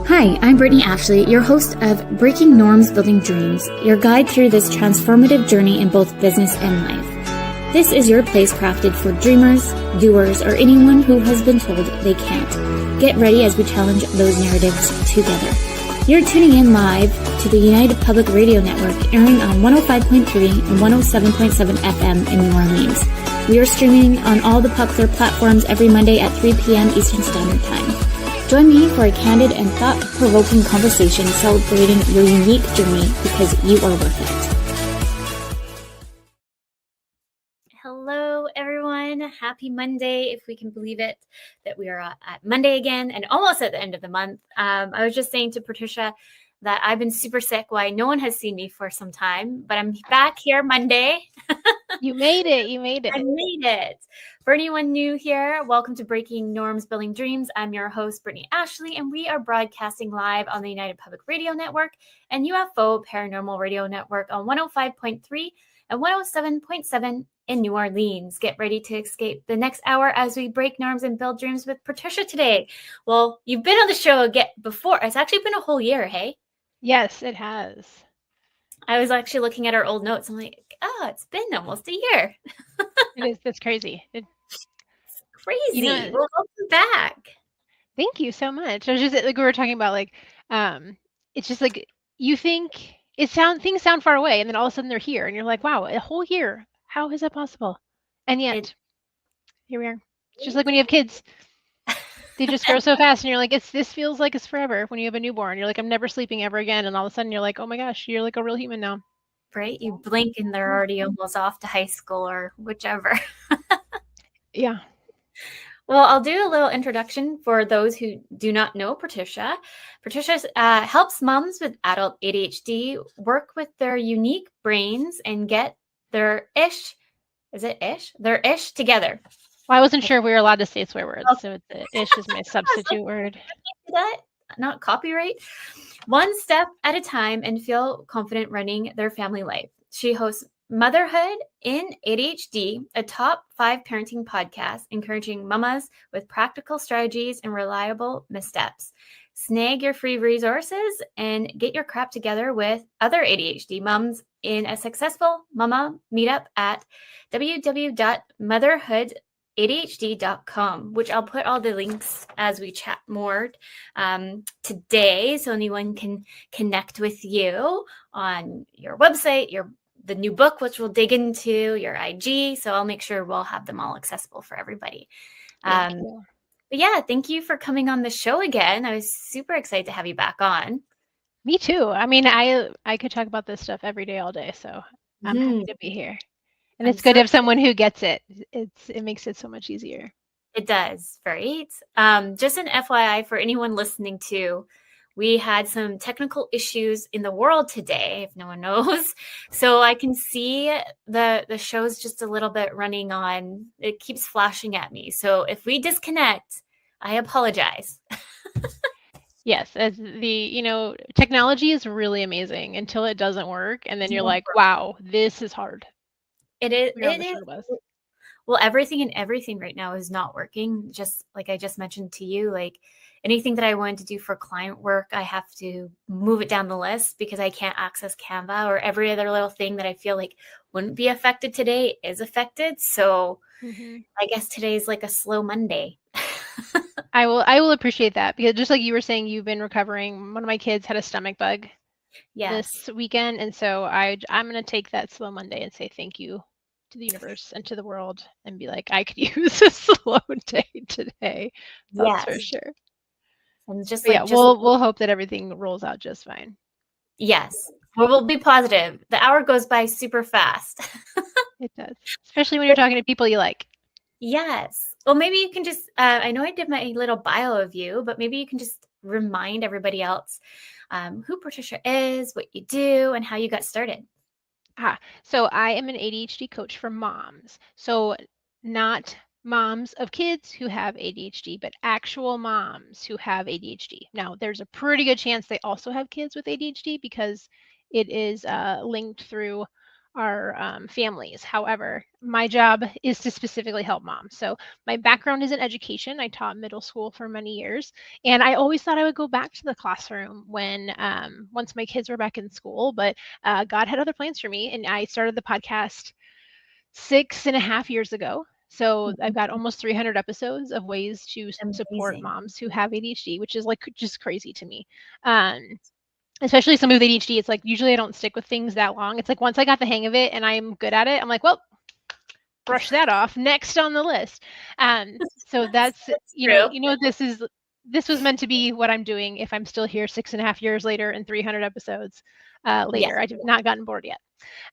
Hi, I'm Brittney Ashley, your host of Breaking Norms, Building Dreams, your guide through this transformative journey in both business and life. This is your place crafted for dreamers, doers, or anyone who has been told they can't. Get ready as we challenge those narratives together. You're tuning in live to the United Public Radio Network, airing on 105.3 and 107.7 FM in New Orleans. We are streaming on all the popular platforms every Monday at 3 p.m. Eastern Standard Time. Join me for a candid and thought-provoking conversation celebrating your unique journey because you are worth it. Hello, everyone. Happy Monday, if we can believe it, that we are at Monday again and almost at the end of the month. I was just saying to Patricia that I've been super sick. Why no one has seen me for some time, but I'm back here Monday. You made it. You made it. I made it. For anyone new here, welcome to Breaking Norms, Building Dreams. I'm your host, Brittney Ashley, and we are broadcasting live on the United Public Radio Network and UFO Paranormal Radio Network on 105.3 and 107.7 in New Orleans. Get ready to escape the next hour as we break norms and build dreams with Patricia today. Well, you've been on the show again before. It's actually been a whole year, hey? Yes, it has. I was actually looking at our old notes. I'm like, oh, it's been almost a year. It is. That's crazy. It's crazy. Well, welcome back. Thank you so much. I was just like we were talking about, like, it's just like you think things sound far away, and then all of a sudden they're here, and you're like, wow, a whole year. How is that possible? And yet, here we are. It's just like when you have kids. They just grow so fast, and you're like, this feels like it's forever. When you have a newborn, you're like, I'm never sleeping ever again, and all of a sudden you're like, oh my gosh, you're like a real human now. Right? You blink and they're already almost off to high school or whichever. Yeah. Well, I'll do a little introduction for those who do not know Patricia. Patricia helps moms with adult ADHD work with their unique brains and get their ish together. Well, I wasn't sure if we were allowed to say swear words, so ish is my substitute word. That, not copyright. One step at a time and feel confident running their family life. She hosts Motherhood in ADHD, a top 5 parenting podcast encouraging mamas with practical strategies and reliable missteps. Snag your free resources and get your crap together with other ADHD moms in a successful mama meetup at www.motherhoodadhd.com, which I'll put all the links as we chat more today, so anyone can connect with you on your website, the new book, which we'll dig into, your IG. So I'll make sure we'll have them all accessible for everybody. But yeah, thank you for coming on the show again. I was super excited to have you back on. Me too. I mean, I could talk about this stuff every day, all day. So I'm happy to be here. And it's good to have someone who gets it. It makes it so much easier. It does, right? Just an FYI for anyone listening to, we had some technical issues in the world today, if no one knows. So I can see the show's just a little bit running on. It keeps flashing at me. So if we disconnect, I apologize. Yes, as technology is really amazing until it doesn't work. And then you're like, wow, this is hard. It is. Well, everything right now is not working. Just like I just mentioned to you, like anything that I wanted to do for client work, I have to move it down the list because I can't access Canva, or every other little thing that I feel like wouldn't be affected today is affected. So I guess today's like a slow Monday. I will appreciate that, because just like you were saying, you've been recovering. One of my kids had a stomach bug this weekend. And so I'm going to take that slow Monday and say thank you to the universe and to the world and be like, I could use a slow day today. That's for sure. And we'll hope that everything rolls out just fine. Yes. Well, we'll be positive. The hour goes by super fast. It does. Especially when you're talking to people you like. Yes. Well, maybe you can just, I know I did my little bio of you, but maybe you can just remind everybody else who Patricia is, what you do, and how you got started. So I am an ADHD coach for moms. So not moms of kids who have ADHD, but actual moms who have ADHD. Now, there's a pretty good chance they also have kids with ADHD because it is linked through families. However, my job is to specifically help moms. So my background is in education. I taught middle school for many years, and I always thought I would go back to the classroom when once my kids were back in school. But God had other plans for me, and I started the podcast 6.5 years ago. So I've got almost 300 episodes of ways to support Amazing. moms who have ADHD, which is like just crazy to me. Especially somebody with ADHD, it's like usually I don't stick with things that long. It's like once I got the hang of it and I'm good at it, I'm like, well, brush that off. Next on the list. So that's True. this was meant to be what I'm doing if I'm still here 6.5 years later and 300 episodes Yes. later. I have not gotten bored yet.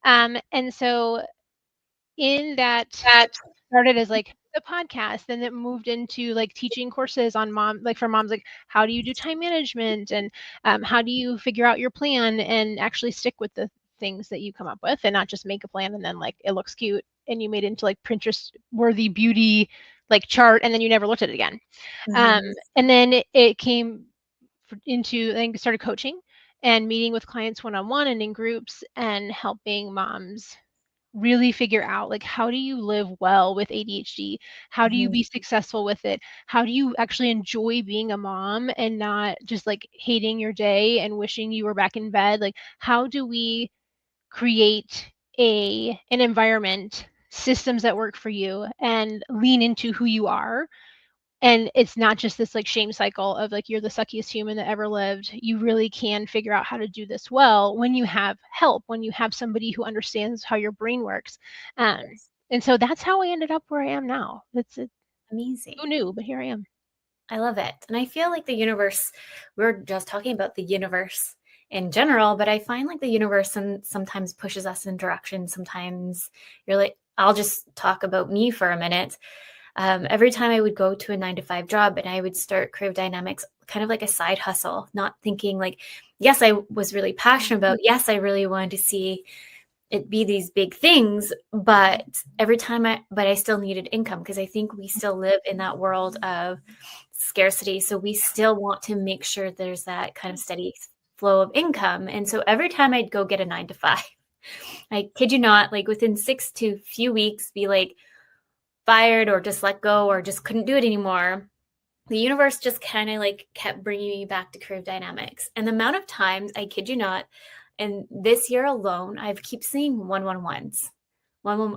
And so in that That started as like the podcast, then it moved into like teaching courses on for moms, like how do you do time management and how do you figure out your plan and actually stick with the things that you come up with and not just make a plan and then like it looks cute and you made it into like Pinterest worthy beauty like chart and then you never looked at it again. And then it came into, I think, started coaching and meeting with clients one-on-one and in groups and helping moms really figure out like how do you live well with ADHD? How do you be successful with it? How do you actually enjoy being a mom and not just like hating your day and wishing you were back in bed? Like how do we create an environment, systems that work for you and lean into who you are? And it's not just this like shame cycle of like you're the suckiest human that ever lived. You really can figure out how to do this well when you have help, when you have somebody who understands how your brain works. And so that's how I ended up where I am now. That's it. Amazing. Who knew? But here I am. I love it. And I feel like the universe, we're just talking about the universe in general, but I find like the universe sometimes pushes us in direction. Sometimes you're like, I'll just talk about me for a minute. Every time I would go to a 9-to-5 job and I would start Crave Dynamics, kind of like a side hustle, not thinking like, yes, I was really passionate about, yes, I really wanted to see it be these big things, but I still needed income because I think we still live in that world of scarcity. So we still want to make sure there's that kind of steady flow of income. And so every time I'd go get a 9-to-5, I kid you not, like within 6 to few weeks, be like fired or just let go or just couldn't do it anymore. The universe just kind of like kept bringing me back to Crave Dynamics. And the amount of times, I kid you not, and this year alone, I've keep seeing 111s,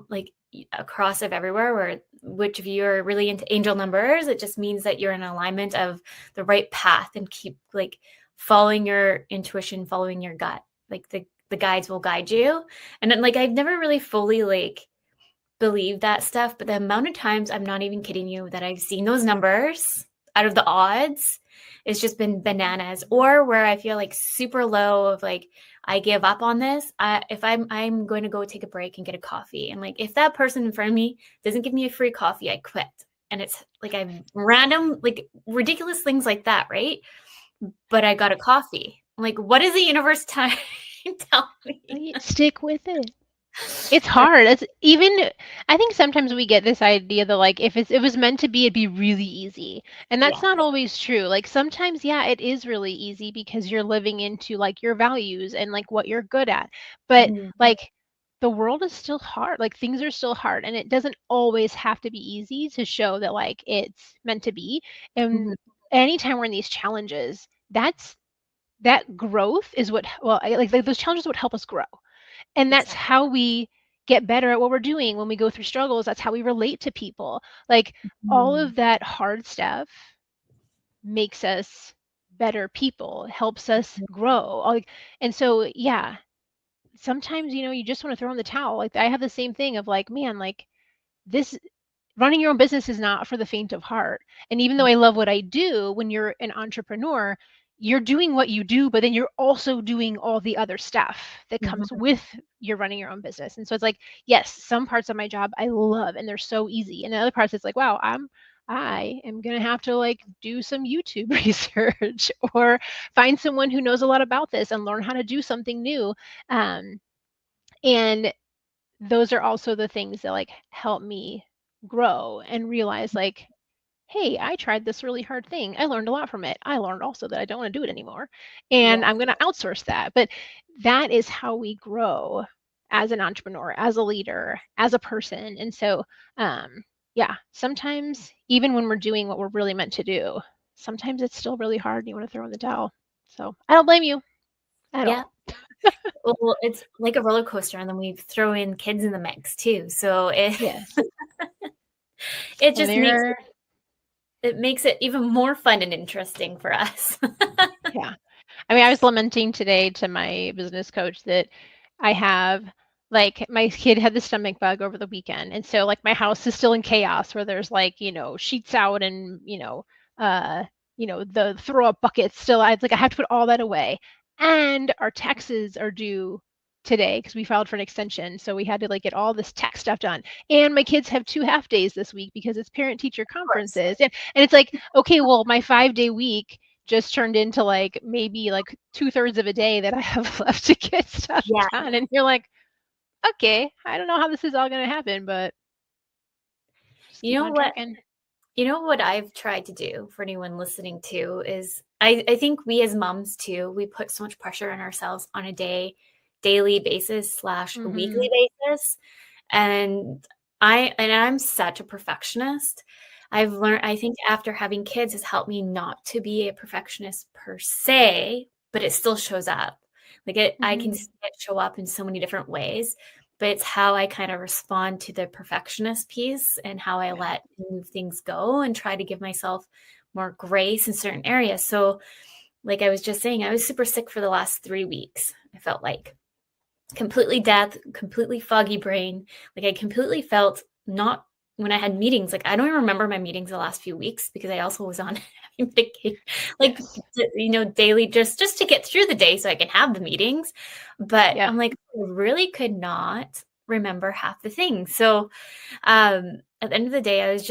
like across of everywhere. Where which if you're really into angel numbers, it just means that you're in alignment of the right path and keep like following your intuition, following your gut. Like the guides will guide you. And then, like I've never really fully like believed that stuff, but the amount of times, I'm not even kidding you, that I've seen those numbers out of the odds, it's just been bananas. Or where I feel like super low of like, I give up on this. If I'm going to go take a break and get a coffee. And like, if that person in front of me doesn't give me a free coffee, I quit. And it's like, I've random, like ridiculous things like that. Right. But I got a coffee. I'm like, what is the universe tell me? Stick with it. It's hard. I think sometimes we get this idea that like if it was meant to be, it'd be really easy. And that's not always true. Like sometimes, yeah, it is really easy because you're living into like your values and like what you're good at. But like the world is still hard. Like things are still hard. And it doesn't always have to be easy to show that like it's meant to be. And anytime we're in these challenges, that growth is what like those challenges would help us grow. And that's how we get better at what we're doing when we go through struggles. That's how we relate to people. Like all of that hard stuff makes us better people, helps us grow. And so, yeah, sometimes, you just want to throw in the towel. Like I have the same thing of like, man, like this running your own business is not for the faint of heart. And even though I love what I do, when you're an entrepreneur, you're doing what you do, but then you're also doing all the other stuff that comes with you're running your own business. And so it's like, yes, some parts of my job I love and they're so easy. And the other parts it's like, wow, I am going to have to like do some YouTube research or find someone who knows a lot about this and learn how to do something new. And those are also the things that like help me grow and realize like, hey, I tried this really hard thing. I learned a lot from it. I learned also that I don't want to do it anymore. And I'm going to outsource that. But that is how we grow. as an entrepreneur, as a leader, as a person. And so, yeah, sometimes even when we're doing what we're really meant to do, sometimes it's still really hard and you want to throw in the towel. So I don't blame you at Yeah. all. Well, it's like a roller coaster, and then we throw in kids in the mix too. So Yes. it just makes it even more fun and interesting for us. Yeah. I mean, I was lamenting today to my business coach that I have, like, my kid had the stomach bug over the weekend. And so, like, my house is still in chaos where there's, like, sheets out and, the throw up buckets still. I have to put all that away. And our taxes are due today because we filed for an extension. So we had to, like, get all this tax stuff done. And my kids have 2 half days this week because it's parent teacher conferences. And it's like, okay, well, my 5-day week just turned into like maybe like 2/3 of a day that I have left to get stuff done. And you're like, okay, I don't know how this is all going to happen, but just keep on trucking. You know what I've tried to do for anyone listening to is I think we as moms too, we put so much pressure on ourselves on a daily basis / weekly basis. And I'm such a perfectionist. I've learned, I think after having kids has helped me not to be a perfectionist per se, but it still shows up. Like I can see it show up in so many different ways, but it's how I kind of respond to the perfectionist piece and how I let move things go and try to give myself more grace in certain areas. So like I was just saying, I was super sick for the last 3 weeks. I felt like completely death, completely foggy brain. Like I completely felt not when I had meetings. Like I don't even remember my meetings the last few weeks because I also was on medication, like daily, just to get through the day so I can have the meetings. But I'm like, I really could not remember half the things. So at the end of the day, I was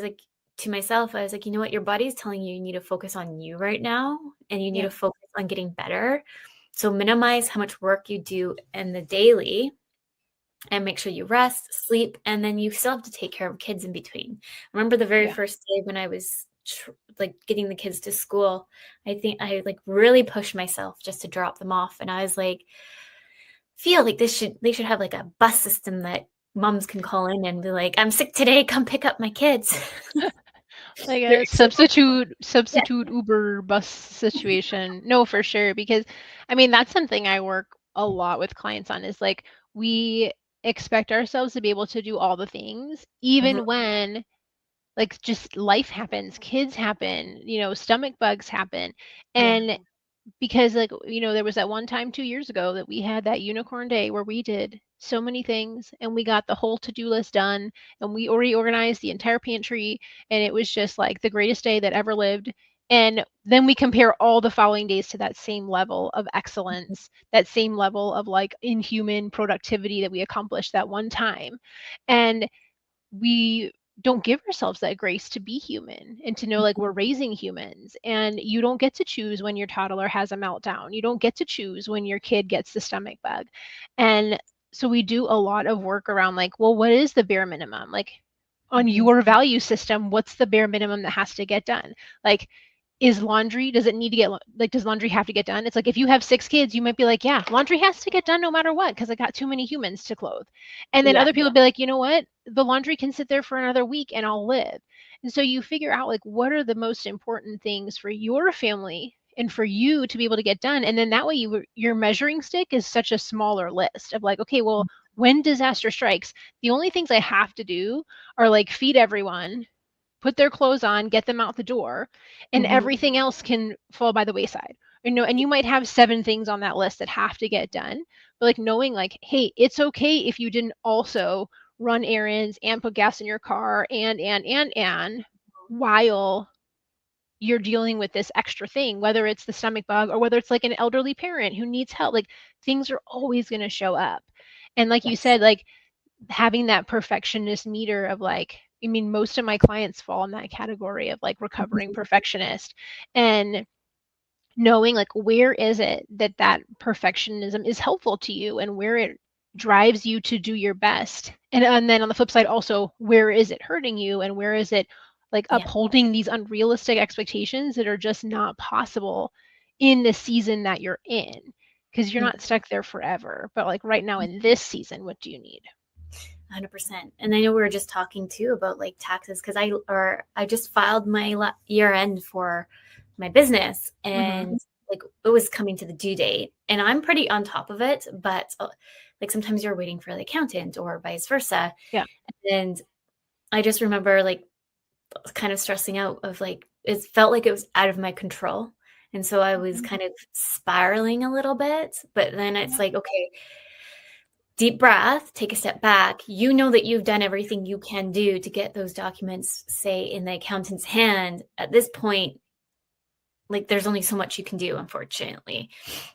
like to myself, I was like, you know what, your body's telling you need to focus on you right now, and you need to focus on getting better. So minimize how much work you do in the daily and make sure you rest, sleep, and then you still have to take care of kids in between. I remember the very first day when I was like getting the kids to school, I think I like really pushed myself just to drop them off. And I was like, feel like they should have like a bus system that moms can call in and be like, I'm sick today, come pick up my kids. Like a substitute Uber bus situation. No, for sure. Because I mean, that's something I work a lot with clients on, is like we expect ourselves to be able to do all the things, even when like just life happens, kids happen, stomach bugs happen. And because like, there was that one time 2 years ago that we had that unicorn day where we did so many things and we got the whole to-do list done and we reorganized the entire pantry, and it was just like the greatest day that ever lived. And then we compare all the following days to that same level of excellence, that same level of like inhuman productivity that we accomplished that one time. And we don't give ourselves that grace to be human and to know like we're raising humans, and you don't get to choose when your toddler has a meltdown. You don't get to choose when your kid gets the stomach bug. And so we do a lot of work around like, well, what is the bare minimum? Like on your value system, what's the bare minimum that has to get done? Like, is laundry, does laundry have to get done? It's like if you have 6 kids, you might be like, yeah, laundry has to get done no matter what because I got too many humans to clothe. And then other people be like, you know what? The laundry can sit there for another week and I'll live. And so you figure out like what are the most important things for your family and for you to be able to get done. And then that way your measuring stick is such a smaller list of like, okay, well, when disaster strikes, the only things I have to do are like feed everyone, put their clothes on, get them out the door, and everything else can fall by the wayside. And you might have 7 things on that list that have to get done, but like knowing like, hey, it's okay if you didn't also run errands and put gas in your car and while you're dealing with this extra thing, whether it's the stomach bug or whether it's like an elderly parent who needs help. Like things are always going to show up. And like you said, like having that perfectionist meter of like, I mean, most of my clients fall in that category of like recovering perfectionist, and knowing like where is it that perfectionism is helpful to you and where it drives you to do your best. And then on the flip side, also, where is it hurting you and where is it like upholding these unrealistic expectations that are just not possible in the season that you're in. because you're not stuck there forever. But like right now in this season, what do you need? 100%. And I know we were just talking too about like taxes, because I just filed my year end for my business, and like it was coming to the due date, and I'm pretty on top of it, but like sometimes you're waiting for the accountant or vice versa. Yeah. And I just remember like kind of stressing out of like, it felt like it was out of my control. And so I was kind of spiraling a little bit, but then it's like, okay, deep breath, take a step back. You know that you've done everything you can do to get those documents, say, in the accountant's hand. At this point, like there's only so much you can do, unfortunately.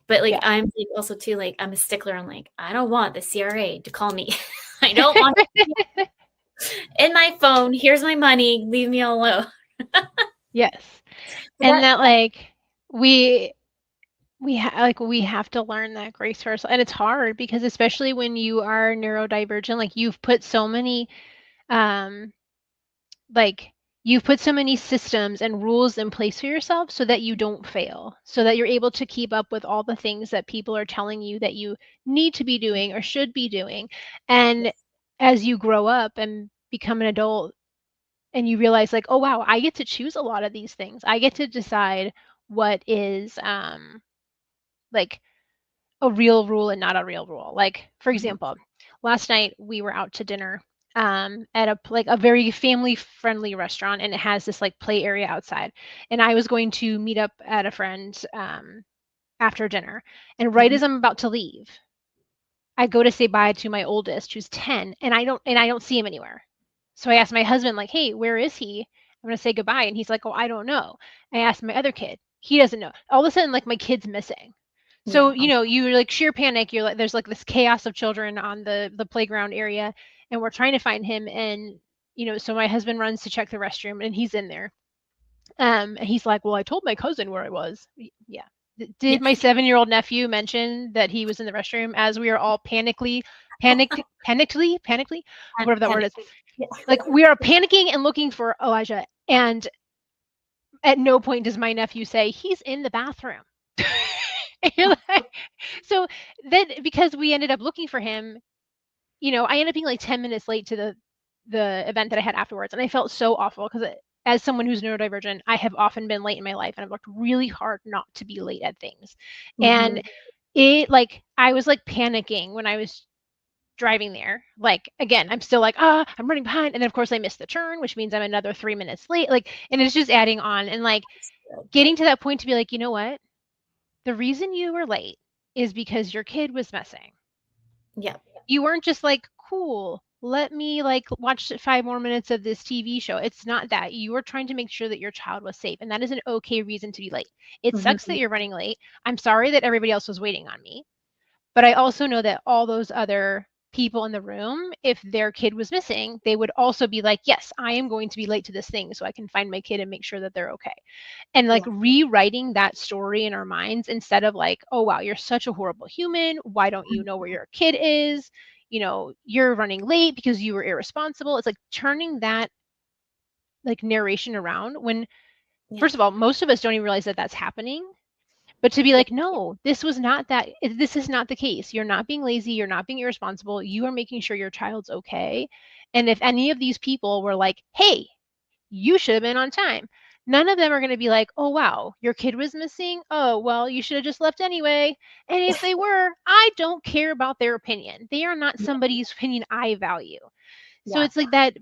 But like I'm like also too, like I'm a stickler on like, I don't want the CRA to call me. I don't want in my phone, here's my money, leave me alone. Yes. And that like we have to learn that grace for ourselves. And it's hard because especially when you are neurodivergent, like you've put so many systems and rules in place for yourself so that you don't fail, so that you're able to keep up with all the things that people are telling you that you need to be doing or should be doing. And as you grow up and become an adult and you realize like, oh, wow, I get to choose a lot of these things. I get to decide what is like a real rule and not a real rule. Like, for example, last night we were out to dinner at a very family friendly restaurant, and it has this like play area outside, and I was going to meet up at a friend's after dinner, and right as I'm about to leave, I go to say bye to my oldest, who's 10, and I don't see him anywhere. So I asked my husband, like, hey, where is he? I'm gonna say goodbye. And he's like, oh, I don't know. I asked my other kid, he doesn't know. All of a sudden, like my kid's missing. So, you know, you're like sheer panic. You're like, there's like this chaos of children on the playground area, and we're trying to find him. And, you know, so my husband runs to check the restroom, and he's in there. And he's like, well, I told my cousin where I was. Yeah. Did my 7-year-old nephew mention that he was in the restroom as we are all panically, whatever that word is. Like we are panicking and looking for Elijah. And at no point does my nephew say, he's in the bathroom. Like, so then because we ended up looking for him, you know, I ended up being like 10 minutes late to the event that I had afterwards. And I felt so awful because as someone who's neurodivergent, I have often been late in my life, and I've worked really hard not to be late at things. And it like, I was like panicking when I was driving there. Like, again, I'm still like, I'm running behind. And then of course I missed the turn, which means I'm another 3 minutes late. Like, and it's just adding on, and like getting to that point to be like, you know what? The reason you were late is because your kid was missing. Yeah. You weren't just like, cool, let me like watch 5 more minutes of this TV show. It's not that. You were trying to make sure that your child was safe. And that is an okay reason to be late. It sucks that you're running late. I'm sorry that everybody else was waiting on me. But I also know that all those other people in the room, if their kid was missing, they would also be like, yes, I am going to be late to this thing so I can find my kid and make sure that they're okay. And like rewriting that story in our minds instead of like, oh, wow, you're such a horrible human. Why don't you know where your kid is? You know, you're running late because you were irresponsible. It's like turning that like narration around when, first of all, most of us don't even realize that that's happening. But to be like, no, this is not the case. You're not being lazy. You're not being irresponsible. You are making sure your child's okay. And if any of these people were like, hey, you should have been on time, none of them are going to be like, oh, wow, your kid was missing. Oh, well, you should have just left anyway. And if they were, I don't care about their opinion. They are not somebody's opinion I value. So it's like that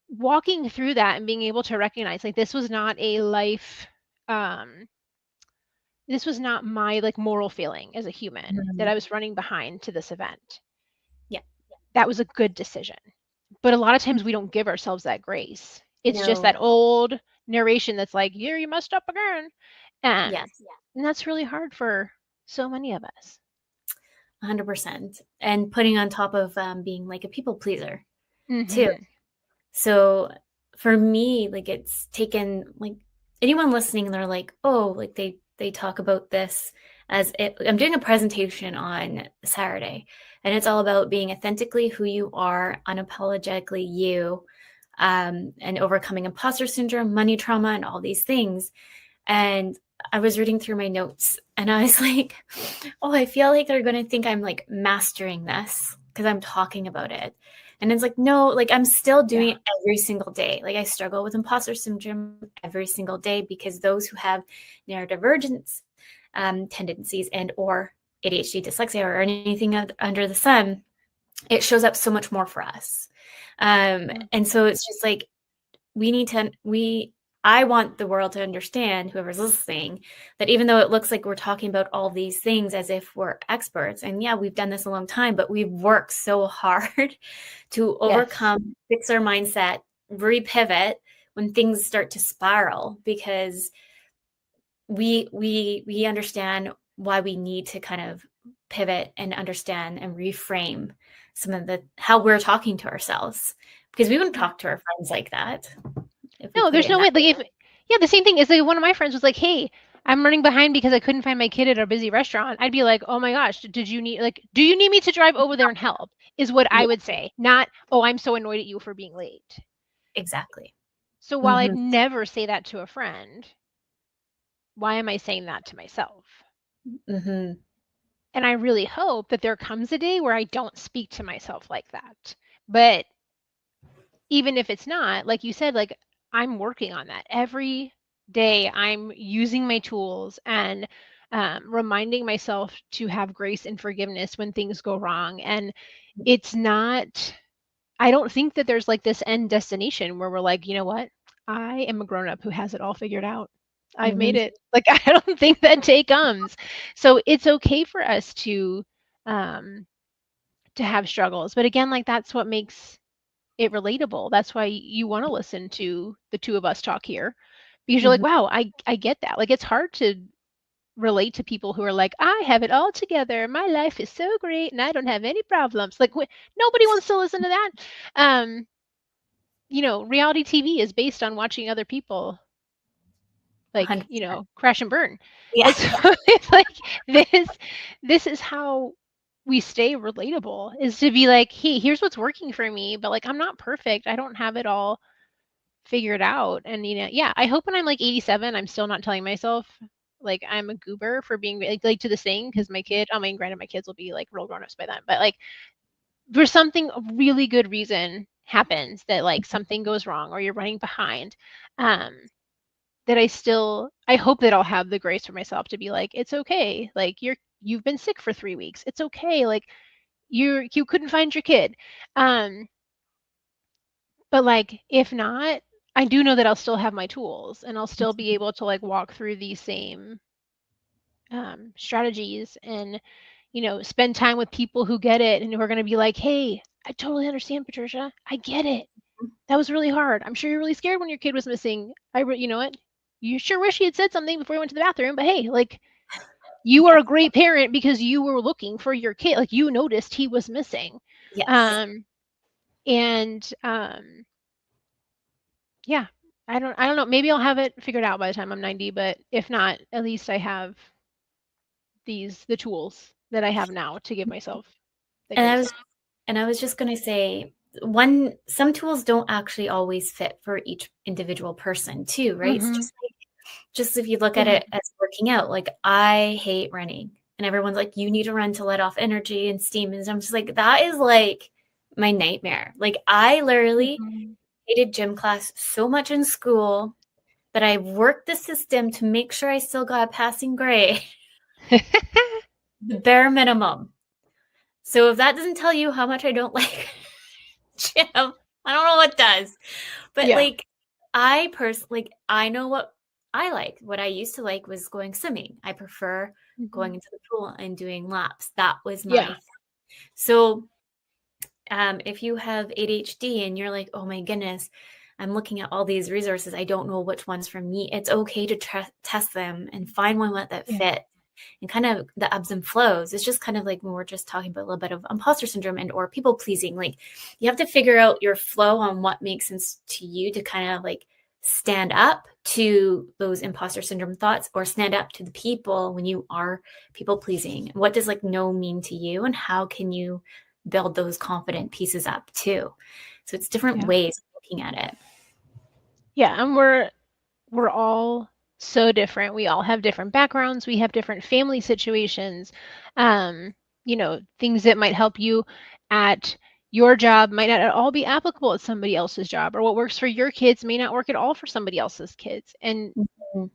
walking through that and being able to recognize like this was not a life this was not my like moral feeling as a human that I was running behind to this event. Yeah. That was a good decision. But a lot of times we don't give ourselves that grace. It's just that old narration that's like, yeah, you messed up again. And that's really hard for so many of us. 100%. And putting on top of being like a people pleaser too. So for me, like it's taken like anyone listening, they're like, oh, like they talk about this as I'm doing a presentation on Saturday, and it's all about being authentically who you are, unapologetically you, and overcoming imposter syndrome, money trauma, and all these things. And I was reading through my notes and I was like, oh, I feel like they're going to think I'm like mastering this because I'm talking about it. And it's like, no, like I'm still doing it every single day. Like I struggle with imposter syndrome every single day because those who have neurodivergent tendencies and or ADHD, dyslexia, or anything under the sun, it shows up so much more for us. And so it's just like, I want the world to understand, whoever's listening, that even though it looks like we're talking about all these things as if we're experts, and yeah, we've done this a long time, but we've worked so hard to overcome, fix our mindset, repivot when things start to spiral, because we understand why we need to kind of pivot and understand and reframe some of how we're talking to ourselves, because we wouldn't talk to our friends like that. No, there's no way. Like the same thing is like one of my friends was like, hey, I'm running behind because I couldn't find my kid at a busy restaurant. I'd be like, oh my gosh, do you need me to drive over there and help? Is what I would say. Not, oh, I'm so annoyed at you for being late. Exactly. So while I'd never say that to a friend, why am I saying that to myself? And I really hope that there comes a day where I don't speak to myself like that. But even if it's not, like you said, like I'm working on that every day. I'm using my tools and reminding myself to have grace and forgiveness when things go wrong. And it's not, I don't think that there's like this end destination where we're like, you know what? I am a grown up who has it all figured out. I've made it. Like, I don't think that day comes. So it's okay for us to have struggles. But again, like that's what makes it relatable. That's why you want to listen to the two of us talk here, because you're like, wow, I get that. Like it's hard to relate to people who are like, I have it all together. My life is so great and I don't have any problems. Like nobody wants to listen to that. Reality TV is based on watching other people like, 100%. Crash and burn. Yeah. And so it's like this is how we stay relatable, is to be like, hey, here's what's working for me, but like I'm not perfect. I don't have it all figured out. And I hope when I'm like 87, I'm still not telling myself like I'm a goober for being like to the thing, because my kid, I mean, granted my kids will be like real grown-ups by then, but like there's something, a really good reason happens that like something goes wrong or you're running behind, that I hope that I'll have the grace for myself to be like, it's okay. Like you've been sick for 3 weeks. It's okay. Like you couldn't find your kid. But like, if not, I do know that I'll still have my tools and I'll still be able to like walk through these same strategies and, spend time with people who get it and who are going to be like, hey, I totally understand, Patricia. I get it. That was really hard. I'm sure you're really scared when your kid was missing. You know what? You sure wish you had said something before you went to the bathroom, but hey, like you are a great parent because you were looking for your kid. Like you noticed he was missing. Yes. Yeah, I don't know. Maybe I'll have it figured out by the time I'm 90, but if not, at least I have the tools that I have now to give myself. And I was just going to say, some tools don't actually always fit for each individual person too, right? It's just if you look at it as working out, like I hate running and everyone's like, you need to run to let off energy and steam. And I'm just like, that is like my nightmare. Like I literally hated gym class so much in school that I worked the system to make sure I still got a passing grade. The bare minimum. So if that doesn't tell you how much I don't like gym, I don't know what does. But like I personally, I know what I like. What I used to like was going swimming. I prefer going into the pool and doing laps. That was my thing. So if you have ADHD and you're like, oh my goodness, I'm looking at all these resources, I don't know which one's for me. It's okay to test them and find one that fits. And kind of the ebbs and flows. It's just kind of like when we're just talking about a little bit of imposter syndrome and or people pleasing. Like you have to figure out your flow on what makes sense to you to kind of like stand up to those imposter syndrome thoughts or stand up to the people when you are people pleasing. What does like no mean to you and how can you build those confident pieces up too? So it's different ways of looking at it. Yeah, and we're all so different. We all have different backgrounds. We have different family situations. Things that might help you at your job might not at all be applicable at somebody else's job, or what works for your kids may not work at all for somebody else's kids. And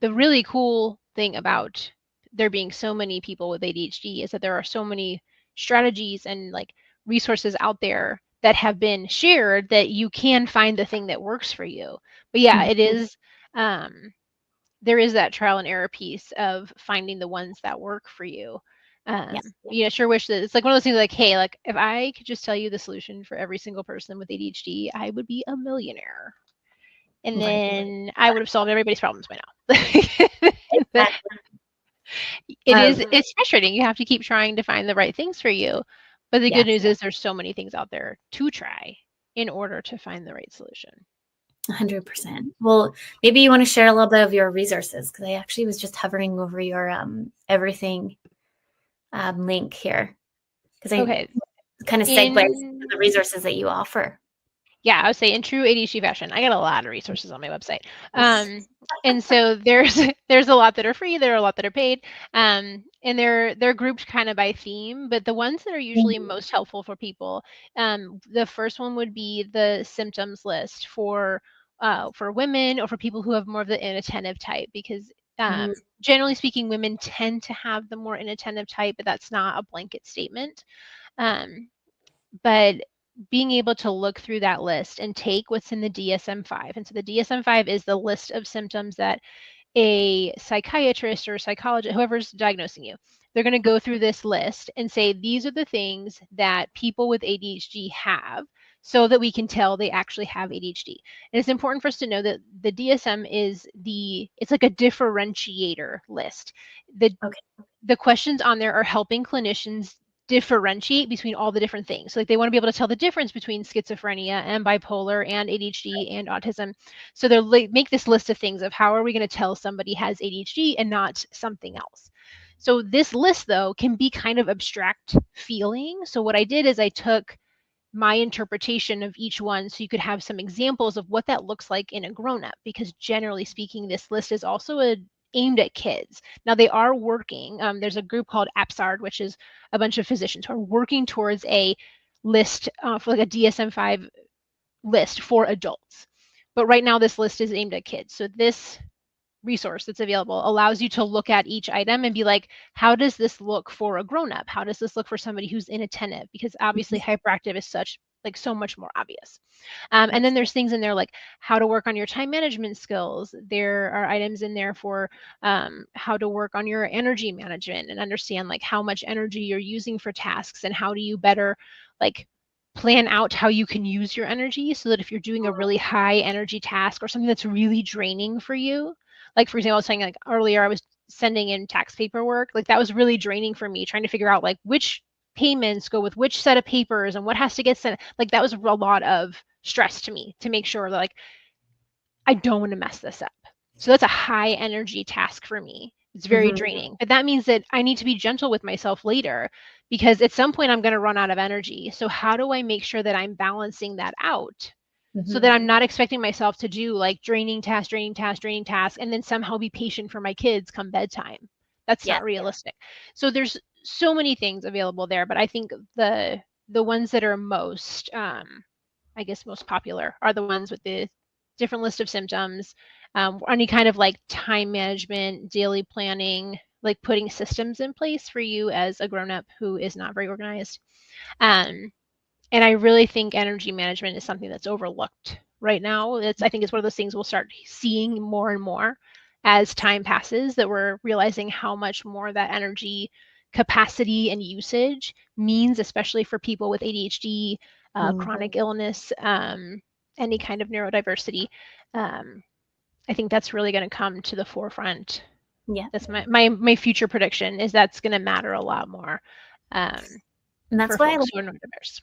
the really cool thing about there being so many people with ADHD is that there are so many strategies and like resources out there that have been shared that you can find the thing that works for you. But yeah, it is there is that trial and error piece of finding the ones that work for you. Sure wish that it's like one of those things like, hey, like if I could just tell you the solution for every single person with ADHD, I would be a millionaire. And then I would have solved everybody's problems by now. It's frustrating. You have to keep trying to find the right things for you. But the good news is there's so many things out there to try in order to find the right solution. 100%. Well, maybe you want to share a little bit of your resources, because I actually was just hovering over your everything link here, because I kind of segue to the resources that you offer. Yeah, I would say in true ADHD fashion, I got a lot of resources on my website. And so there's a lot that are free, there are a lot that are paid, and they're grouped kind of by theme, but the ones that are usually most helpful for people, the first one would be the symptoms list for women or for people who have more of the inattentive type, because generally speaking, women tend to have the more inattentive type, but that's not a blanket statement. But being able to look through that list and take what's in the DSM-5. And so the DSM-5 is the list of symptoms that a psychiatrist or a psychologist, whoever's diagnosing you, they're going to go through this list and say, these are the things that people with ADHD have, so that we can tell they actually have ADHD. And it's important for us to know that the DSM is it's like a differentiator list. The questions on there are helping clinicians differentiate between all the different things. So like they want to be able to tell the difference between schizophrenia and bipolar and ADHD and autism. So they'll make this list of things of how are we going to tell somebody has ADHD and not something else. So this list, though, can be kind of abstract feeling. So what I did is I took my interpretation of each one so you could have some examples of what that looks like in a grown-up, because generally speaking, this list is also aimed at kids. Now they are working. There's a group called APSARD, which is a bunch of physicians who are working towards a list for like a DSM-5 list for adults. But right now this list is aimed at kids. So this resource that's available allows you to look at each item and be like, how does this look for a grown-up? How does this look for somebody who's inattentive? Because obviously hyperactive is so much more obvious. And then there's things in there like how to work on your time management skills. There are items in there for how to work on your energy management and understand like how much energy you're using for tasks, and how do you better like plan out how you can use your energy, so that if you're doing a really high energy task or something that's really draining for you, like for example, I was saying like earlier, I was sending in tax paperwork, like that was really draining for me, trying to figure out like which payments go with which set of papers and what has to get sent. Like that was a lot of stress to me to make sure that like I don't want to mess this up. So that's a high energy task for me. It's very draining, but that means that I need to be gentle with myself later, because at some point I'm going to run out of energy. So how do I make sure that I'm balancing that out so that I'm not expecting myself to do like draining task, and then somehow be patient for my kids come bedtime? That's not realistic. So there's so many things available there, but I think the ones that are most, I guess, most popular are the ones with the different list of symptoms, any kind of like time management, daily planning, like putting systems in place for you as a grown-up who is not very organized. And I really think energy management is something that's overlooked right now. I think it's one of those things we'll start seeing more and more as time passes, that we're realizing how much more that energy capacity and usage means, especially for people with ADHD, chronic illness, any kind of neurodiversity. I think that's really going to come to the forefront. Yeah, that's my future prediction, is that's going to matter a lot more. And that's why folks who are neurodiverse.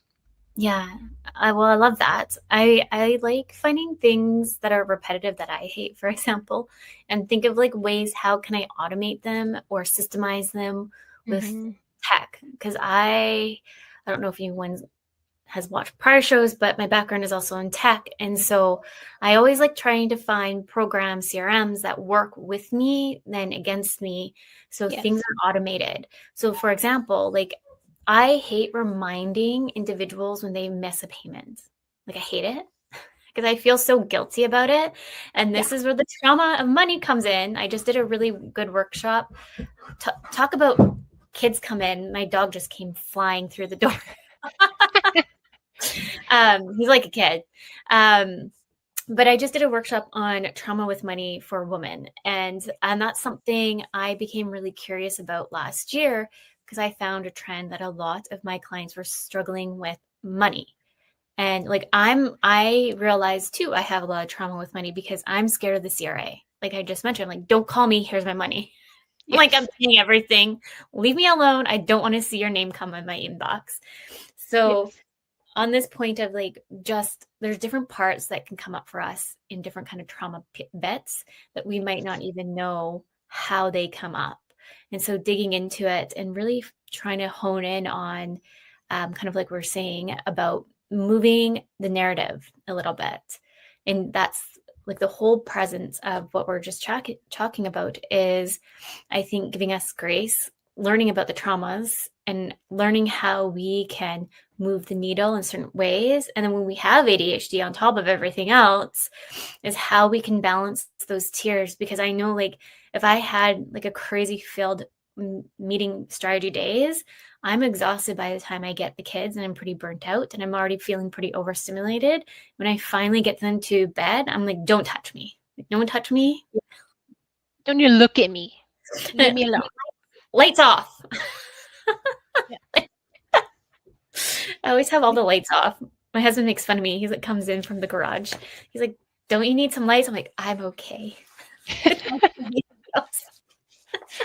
Yeah, I love that. I like finding things that are repetitive that I hate, for example, and think of like ways, how can I automate them or systemize them with tech? Because I don't know if has watched prior shows, but my background is also in tech. And so I always like trying to find programs, CRMs that work with me than against me. So things are automated. So for example, like I hate reminding individuals when they miss a payment. Like I hate it because I feel so guilty about it. And this is where the trauma of money comes in. I just did a really good workshop. Talk about kids come in. My dog just came flying through the door. He's like a kid. But I just did a workshop on trauma with money for women. And that's something I became really curious about last year because I found a trend that a lot of my clients were struggling with money. And like I realized too, I have a lot of trauma with money because I'm scared of the CRA. Like I just mentioned, like, don't call me, here's my money. Yes. Like I'm paying everything. Leave me alone. I don't want to see your name come in my inbox. So on this point of like, just there's different parts that can come up for us in different kind of trauma bits that we might not even know how they come up. And so digging into it and really trying to hone in on kind of like we're saying about moving the narrative a little bit. And that's like the whole presence of what we're just talking about is, I think, giving us grace, learning about the traumas and learning how we can move the needle in certain ways. And then when we have ADHD on top of everything else is how we can balance those tiers. Because I know like if I had like a crazy filled meeting strategy days, I'm exhausted by the time I get the kids and I'm pretty burnt out and I'm already feeling pretty overstimulated. When I finally get them to bed, I'm like, don't touch me. Like, no one touch me. Don't you look at me. Leave me alone. Lights off. I always have all the lights off. My husband makes fun of me. He's like, comes in from the garage. He's like, don't you need some lights? I'm like, I'm okay.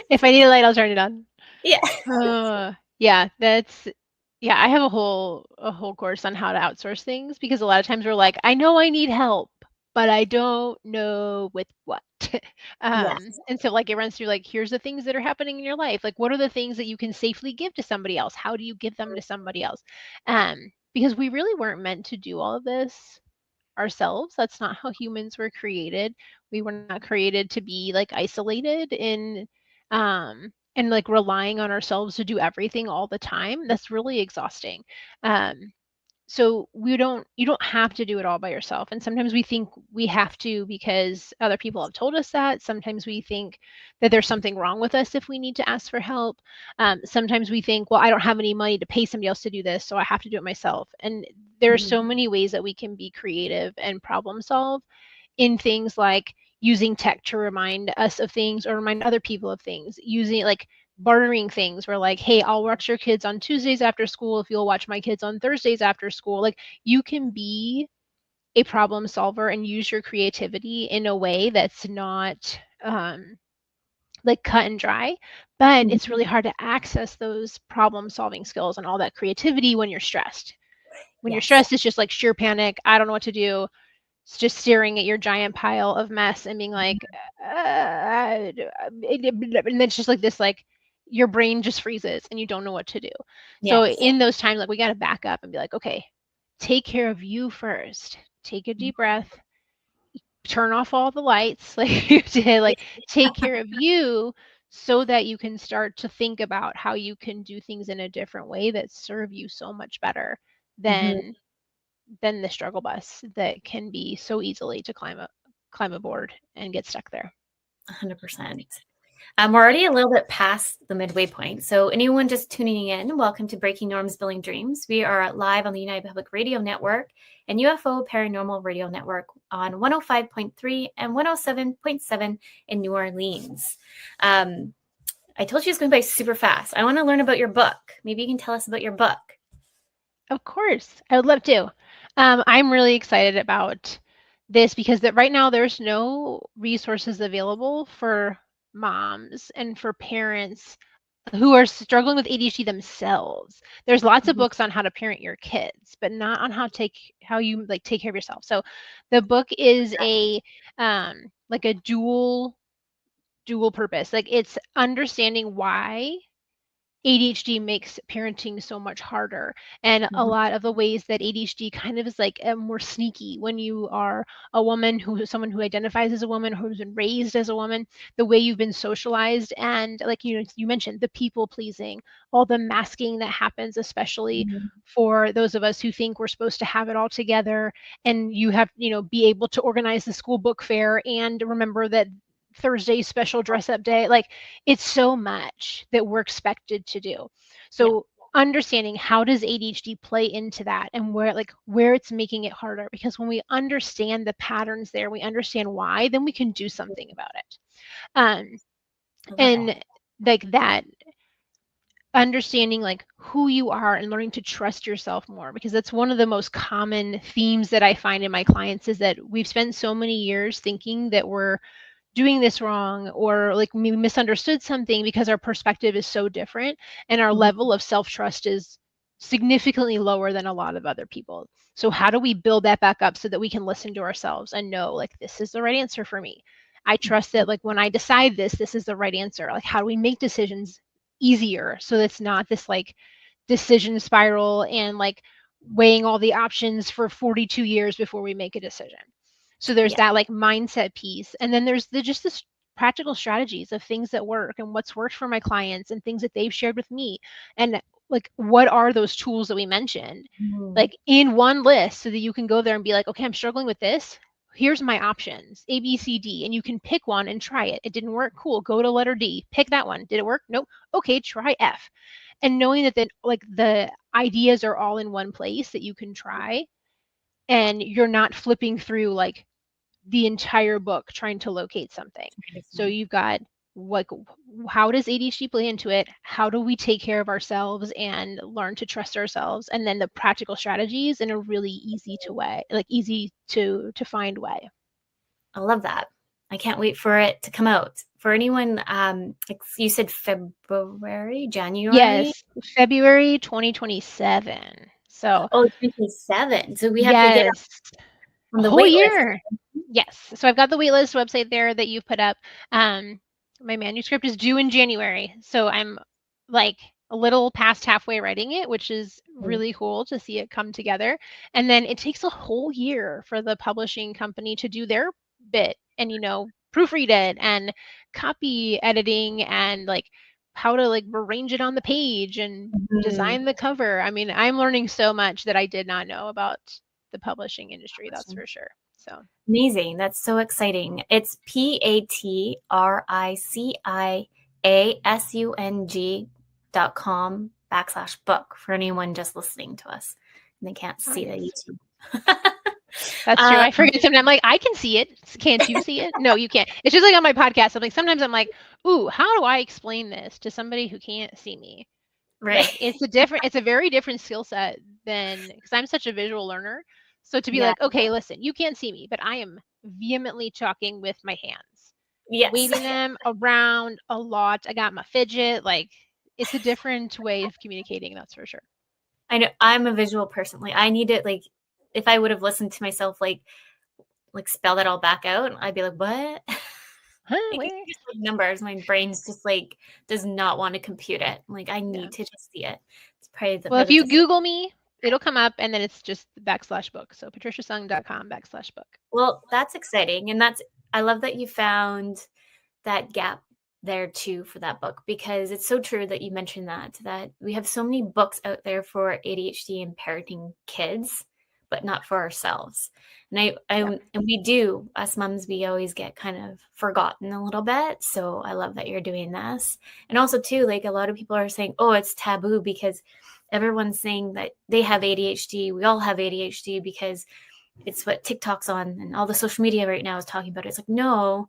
If I need a light, I'll turn it on. Yeah. Yeah, I have a whole course on how to outsource things because a lot of times we're like, I know I need help, but I don't know with what. And so like it runs through like, here's the things that are happening in your life. Like, what are the things that you can safely give to somebody else? How do you give them to somebody else? Because we really weren't meant to do all of this ourselves. That's not how humans were created. We were not created to be like isolated and like relying on ourselves to do everything all the time. That's really exhausting. So you don't have to do it all by yourself. And sometimes we think we have to because other people have told us that. Sometimes we think that there's something wrong with us if we need to ask for help. Sometimes we think, well, I don't have any money to pay somebody else to do this, so I have to do it myself. And there are so many ways that we can be creative and problem solve in things like using tech to remind us of things or remind other people of things, using like bartering things where like, hey, I'll watch your kids on Tuesdays after school if you'll watch my kids on Thursdays after school. Like you can be a problem solver and use your creativity in a way that's not like cut and dry, but it's really hard to access those problem solving skills and all that creativity when you're stressed. When you're stressed, it's just like sheer panic. I don't know what to do. It's just staring at your giant pile of mess and being like, and it's just like this, like your brain just freezes and you don't know what to do. So in those times, like we got to back up and be like, okay, take care of you first. Take a deep breath, turn off all the lights, like you did, like take care of you so that you can start to think about how you can do things in a different way that serve you so much better than the struggle bus that can be so easily to climb aboard and get stuck there. 100%. We're already a little bit past the midway point. So anyone just tuning in, welcome to Breaking Norms, Building Dreams. We are live on the United Public Radio Network and UFO Paranormal Radio Network on 105.3 and 107.7 in New Orleans. I told you it's going by super fast. I want to learn about your book. Maybe you can tell us about your book. Of course. I would love to. I'm really excited about this because right now there's no resources available for moms and for parents who are struggling with ADHD themselves. There's lots of books on how to parent your kids, but not on how you like take care of yourself. So the book is a like a dual purpose. Like it's understanding why ADHD makes parenting so much harder. And a lot of the ways that ADHD kind of is like more sneaky when you are a woman someone who identifies as a woman, who's been raised as a woman, the way you've been socialized, and like you mentioned, the people pleasing, all the masking that happens, especially for those of us who think we're supposed to have it all together, and you have, be able to organize the school book fair and remember that Thursday special dress up day. Like, it's so much that we're expected to do. So understanding how does ADHD play into that, and where it's making it harder, because when we understand the patterns there, we understand why, then we can do something about it. And like that, understanding like who you are and learning to trust yourself more, because that's one of the most common themes that I find in my clients, is that we've spent so many years thinking that we're doing this wrong, or like we misunderstood something because our perspective is so different and our level of self-trust is significantly lower than a lot of other people. So how do we build that back up so that we can listen to ourselves and know, like, this is the right answer for me? I trust that, like, when I decide this is the right answer. Like, how do we make decisions easier so it's not this like decision spiral and like weighing all the options for 42 years before we make a decision? So there's that like mindset piece. And then there's just this practical strategies of things that work and what's worked for my clients and things that they've shared with me. And like, what are those tools that we mentioned, like in one list, so that you can go there and be like, okay, I'm struggling with this. Here's my options, A, B, C, D, and you can pick one and try it. It didn't work. Cool. Go to letter D, pick that one. Did it work? Nope. Okay, try F. And knowing that then like the ideas are all in one place that you can try, and you're not flipping through like the entire book trying to locate something. So you've got like, how does ADHD play into it? How do we take care of ourselves and learn to trust ourselves? And then the practical strategies in a really easy to find way. I love that. I can't wait for it to come out. For anyone, you said January? Yes, February 2027. So 2027. So we have to get on the whole wait year. list. Yes. So I've got the waitlist website there that you've put up. My manuscript is due in January. So I'm like a little past halfway writing it, which is really cool to see it come together. And then it takes a whole year for the publishing company to do their bit and, proofread it and copy editing and like how to like arrange it on the page and design the cover. I mean, I'm learning so much that I did not know about the publishing industry. That's for sure. So amazing. That's so exciting. It's patriciasung.com/book for anyone just listening to us and they can't see the YouTube. That's true. I forget sometimes. I'm like, I can see it. Can't you see it? No, you can't. It's just like on my podcast. Sometimes I'm like, ooh, how do I explain this to somebody who can't see me? Right. Like, it's a very different skill set because I'm such a visual learner. So to be like, okay, listen, you can't see me, but I am vehemently talking with my hands, waving them around a lot. I got my fidget. Like, it's a different way of communicating. That's for sure. I know I'm a visual person. Like, I need it. Like, if I would have listened to myself, like spell that all back out, I'd be like, what? Numbers. My brain's just like does not want to compute it. Like, I need to just see it. It's probably if you Google me, it'll come up, and then it's just /book. So patriciasung.com/book. Well, that's exciting. And I love that you found that gap there too for that book, because it's so true that you mentioned that we have so many books out there for ADHD and parenting kids, but not for ourselves. And and we do, us moms, we always get kind of forgotten a little bit. So I love that you're doing this. And also too, like, a lot of people are saying, oh, it's taboo because everyone's saying that they have ADHD. We all have ADHD because it's what TikTok's on and all the social media right now is talking about. It's like, no,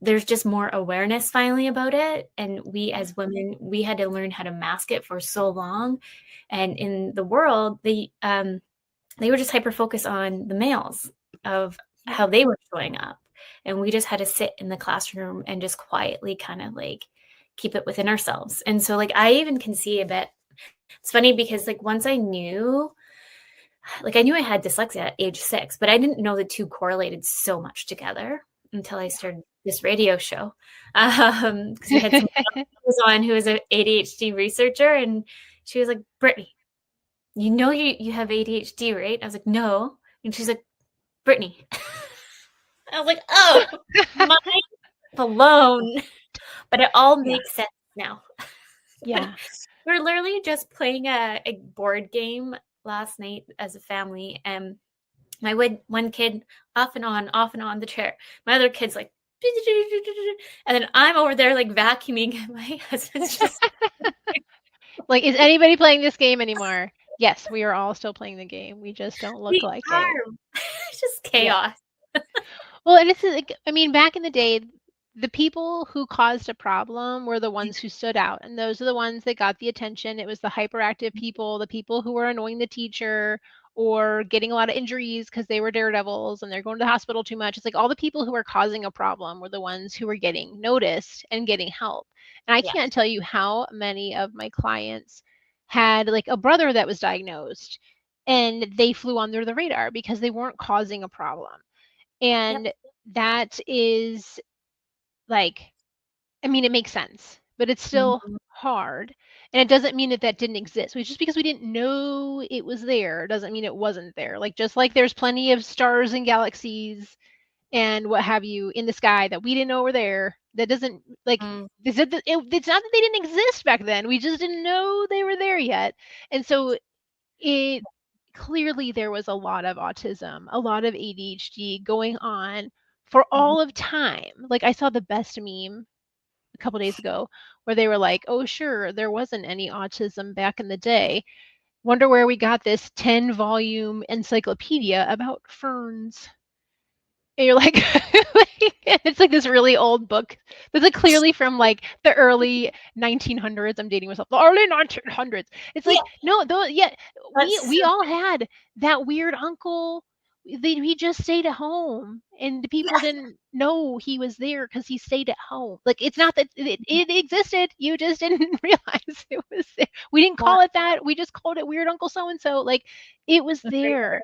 there's just more awareness finally about it. And we as women, we had to learn how to mask it for so long. And in the world, they were just hyper-focused on the males of how they were showing up. And we just had to sit in the classroom and just quietly kind of like keep it within ourselves. And so like, I even can see a bit, it's funny because like once I knew I had dyslexia at age 6, but I didn't know the two correlated so much together. until I started this radio show. Because we had someone else on who was an ADHD researcher, and she was like, Brittney, you know you have ADHD, right? I was like, no. And she's like, Brittney. I was like, oh, mind blown. But it all makes sense now. Yeah. We're literally just playing a board game last night as a family, and my one kid off and on the chair. My other kid's like, and then I'm over there like vacuuming, and my husband's just like, is anybody playing this game anymore? Yes, we are all still playing the game. We just don't look like it. It's just chaos. Yeah. Well, and it's like, I mean, back in the day, the people who caused a problem were the ones who stood out, and those are the ones that got the attention. It was the hyperactive people, the people who were annoying the teacher or getting a lot of injuries because they were daredevils and they're going to the hospital too much. It's like all the people who were causing a problem were the ones who were getting noticed and getting help. And I can't tell you how many of my clients had like a brother that was diagnosed and they flew under the radar because they weren't causing a problem. And that is like, I mean, it makes sense, but it's still hard. And it doesn't mean that that didn't exist. Just because we didn't know it was there doesn't mean it wasn't there. Like, just like there's plenty of stars and galaxies and what have you in the sky that we didn't know were there. That doesn't, like, it's not that they didn't exist back then. We just didn't know they were there yet. And so it clearly there was a lot of autism, a lot of ADHD going on for all of time. Like, I saw the best meme a couple days ago where they were like, oh, sure, there wasn't any autism back in the day. Wonder where we got this 10-volume encyclopedia about ferns. And you're like, it's like this really old book that's like clearly from like the early 1900s. I'm dating myself. The early 1900s. It's like, no, we all had that weird uncle. He just stayed at home and the people didn't know he was there because he stayed at home. Like, it's not that it existed. You just didn't realize it was there. We didn't call it that. We just called it Weird Uncle So-and-so. Like, it was there.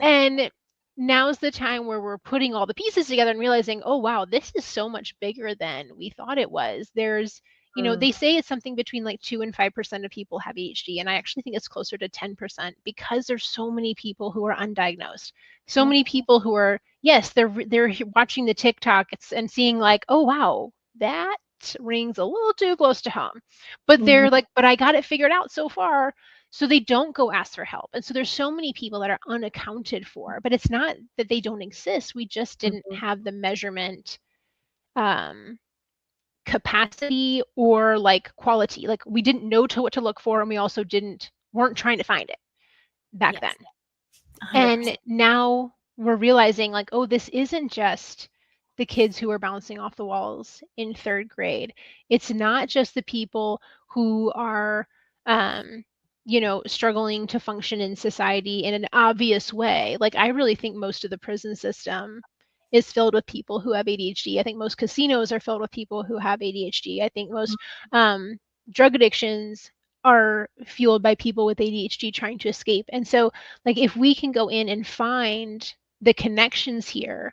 And now's the time where we're putting all the pieces together and realizing, oh, wow, this is so much bigger than we thought it was. There's, you know, they say it's something between like 2 and 5% of people have ADHD. And I actually think it's closer to 10% because there's so many people who are undiagnosed. So many people who are, yes, they're watching the TikToks and seeing like, oh, wow, that rings a little too close to home. But they're like, but I got it figured out so far. So they don't go ask for help. And so there's so many people that are unaccounted for, but it's not that they don't exist. We just didn't have the measurement capacity or like quality. Like, we didn't know what to look for, and we also weren't trying to find it back then. 100%. And now we're realizing like, oh, this isn't just the kids who are bouncing off the walls in 3rd grade. It's not just the people who are you know, struggling to function in society in an obvious way. Like, I really think most of the prison system is filled with people who have ADHD. I think most casinos are filled with people who have ADHD. I think most drug addictions are fueled by people with ADHD trying to escape. And so, like, if we can go in and find the connections here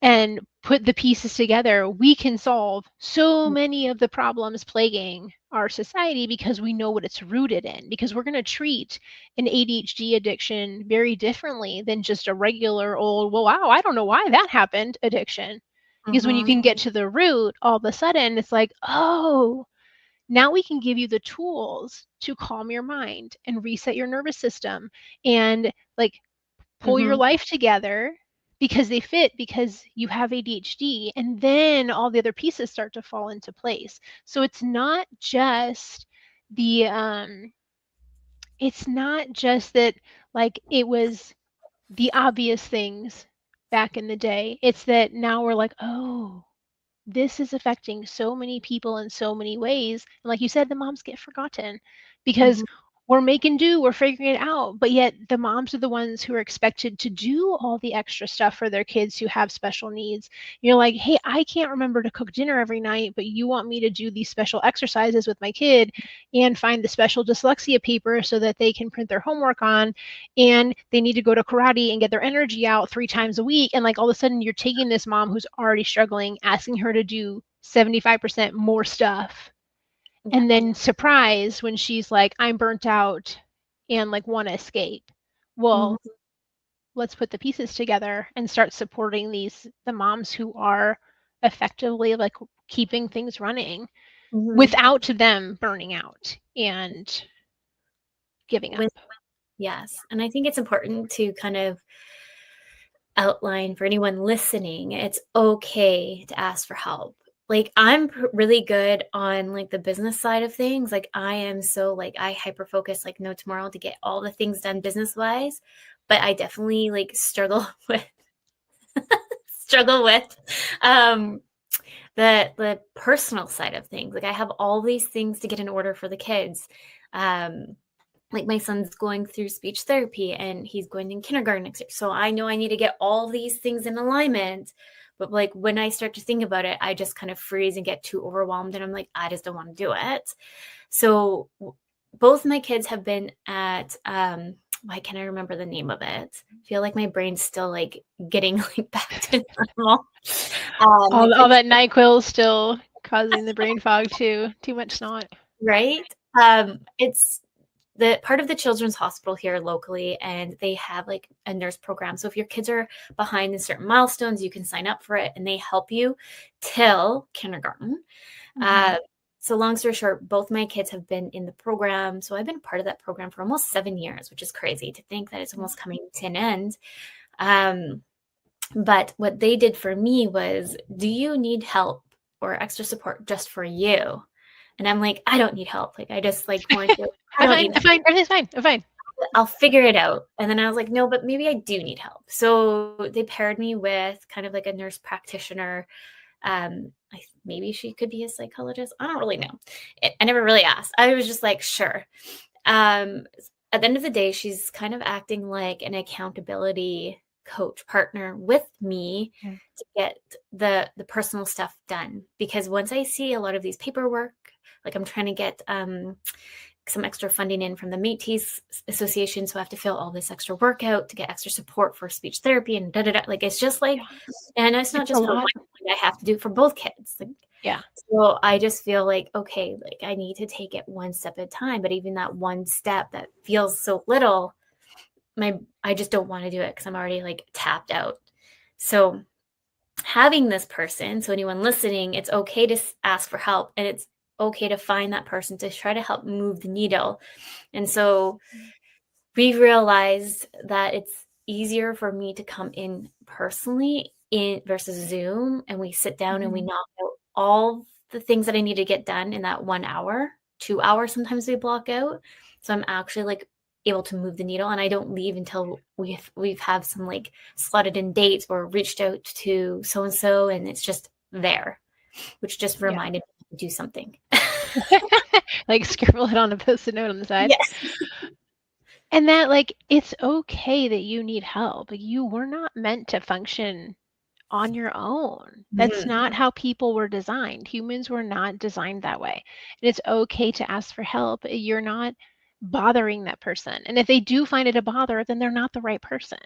and put the pieces together, we can solve so many of the problems plaguing our society because we know what it's rooted in, because we're going to treat an ADHD addiction very differently than just a regular old, well, wow, I don't know why that happened addiction. Because when you can get to the root, all of a sudden it's like, oh, now we can give you the tools to calm your mind and reset your nervous system and like pull your life together because they fit, because you have ADHD, and then all the other pieces start to fall into place. So it's not just it's not just that like it was the obvious things back in the day. It's that now we're like, oh, this is affecting so many people in so many ways. And like you said, the moms get forgotten because we're making do, we're figuring it out. But yet the moms are the ones who are expected to do all the extra stuff for their kids who have special needs. You're like, hey, I can't remember to cook dinner every night, but you want me to do these special exercises with my kid and find the special dyslexia paper so that they can print their homework on, and they need to go to karate and get their energy out 3 times a week. And like all of a sudden you're taking this mom who's already struggling, asking her to do 75% more stuff. Yeah. And then surprise when she's like, I'm burnt out and like want to escape. Well, let's put the pieces together and start supporting the moms who are effectively like keeping things running without them burning out and giving up. Yes. And I think it's important to kind of outline for anyone listening, it's okay to ask for help. Like I'm really good on like the business side of things. Like I am so like I hyper focus like no tomorrow to get all the things done business wise, but I definitely like struggle with the personal side of things. Like I have all these things to get in order for the kids. Like my son's going through speech therapy and he's going in kindergarten next year. So I know I need to get all these things in alignment. But like when I start to think about it, I just kind of freeze and get too overwhelmed. And I'm like, I just don't want to do it. So both my kids have been at, why can't I remember the name of it? I feel like my brain's still like getting like back to normal. All that NyQuil still causing the brain fog too. Too much snot. Right. It's the part of the children's hospital here locally, and they have like a nurse program. So if your kids are behind in certain milestones, you can sign up for it and they help you till kindergarten. So long story short, both my kids have been in the program. So I've been part of that program for almost 7 years, which is crazy to think that it's almost coming to an end. But what they did for me was, do you need help or extra support just for you? And I'm like, I don't need help. Like, I just like want to. I'm fine. I'll figure it out. And then I was like, no, but maybe I do need help. So they paired me with kind of like a nurse practitioner. Maybe she could be a psychologist. I don't really know. I never really asked. I was just like, sure. At the end of the day, she's kind of acting like an accountability coach partner with me to get the personal stuff done. Because once I see a lot of these paperwork, like I'm trying to get some extra funding in from the Métis Association. So I have to fill all this extra work out to get extra support for speech therapy and Like, it's just like, and it's not just for one, I have to do it for both kids. Like, yeah. So I just feel like, okay, like I need to take it one step at a time, but even that one step that feels so little, I just don't want to do it because I'm already like tapped out. So having this person, so anyone listening, it's okay to ask for help, and it's okay to find that person to try to help move the needle. And so we realized that it's easier for me to come in personally versus Zoom, and we sit down and we knock out all the things that I need to get done in that 1 hour, 2 hours. Sometimes we block out. So I'm actually like able to move the needle, and I don't leave until we've have some like slotted in dates or reached out to so-and-so, and it's just there, which just reminded me to do something. Like scribble it on a post-it note on the side. Yes. And that like, it's okay that you need help. Like, you were not meant to function on your own. That's not how people were designed. Humans were not designed that way. And it's okay to ask for help. You're not bothering that person. And if they do find it a bother, then they're not the right person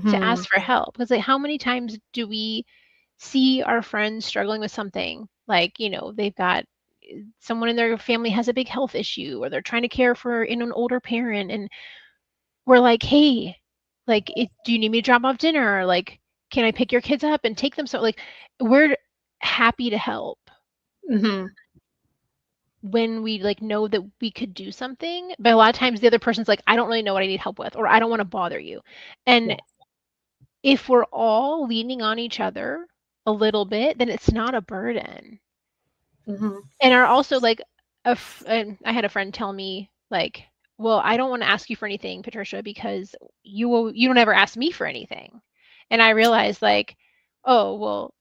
to ask for help. Because like, how many times do we see our friends struggling with something? Like, you know, they've got someone in their family has a big health issue, or they're trying to care for an older parent, and we're like, hey, like, do you need me to drop off dinner? Or like, can I pick your kids up and take them? So like, we're happy to help when we like know that we could do something. But a lot of times the other person's like, I don't really know what I need help with, or I don't want to bother you. And if we're all leaning on each other a little bit, then it's not a burden. And are also like, I had a friend tell me like, well, I don't want to ask you for anything, Patricia, because you don't ever ask me for anything. And I realized like, oh, well,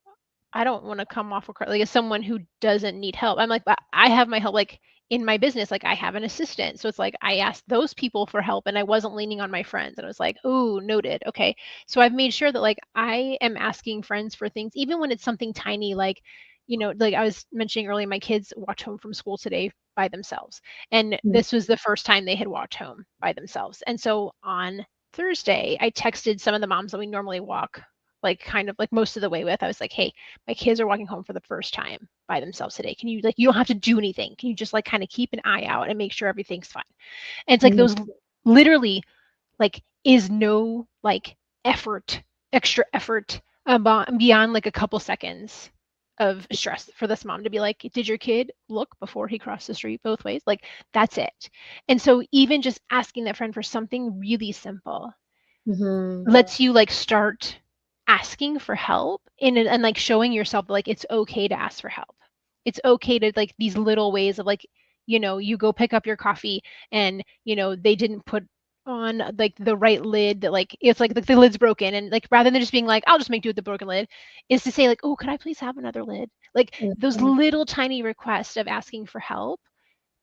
I don't want to come off like as someone who doesn't need help. I'm like, but I have my help. Like, in my business, like I have an assistant. So it's like I asked those people for help and I wasn't leaning on my friends. And I was like, oh, noted. Okay. So I've made sure that like I am asking friends for things, even when it's something tiny, like, like I was mentioning earlier, my kids walked home from school today by themselves. And this was the first time they had walked home by themselves. And so on Thursday, I texted some of the moms that we normally walk like kind of like most of the way with. I was like, hey, my kids are walking home for the first time by themselves today. Can you like, you don't have to do anything. Can you just like kind of keep an eye out and make sure everything's fine? And it's like those literally like is no like extra effort beyond like a couple seconds of stress for this mom to be like, did your kid look before he crossed the street both ways? Like that's it. And so even just asking that friend for something really simple lets you like start asking for help and like showing yourself like it's okay to ask for help. It's okay to like these little ways of like, you go pick up your coffee and, they didn't put on like the right lid that like, it's like the lid's broken. And like, rather than just being like, I'll just make do with the broken lid, is to say like, oh, could I please have another lid? Like those little tiny requests of asking for help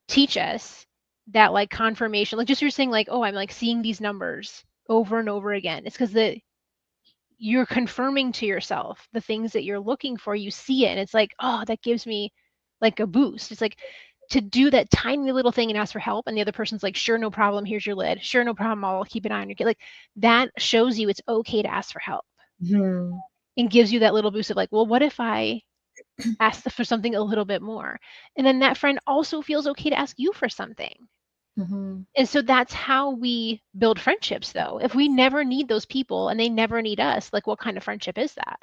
teach us that like confirmation, like just you're saying like, oh, I'm like seeing these numbers over and over again. It's because you're confirming to yourself the things that you're looking for. You see it and it's like, oh, that gives me like a boost. It's like to do that tiny little thing and ask for help and the other person's like, sure, no problem, here's your lid, sure, no problem, I'll keep an eye on your kid. Like that shows you it's okay to ask for help and gives you that little boost of like, well, what if I ask for something a little bit more? And then that friend also feels okay to ask you for something. And so that's how we build friendships, though. If we never need those people and they never need us, like what kind of friendship is that?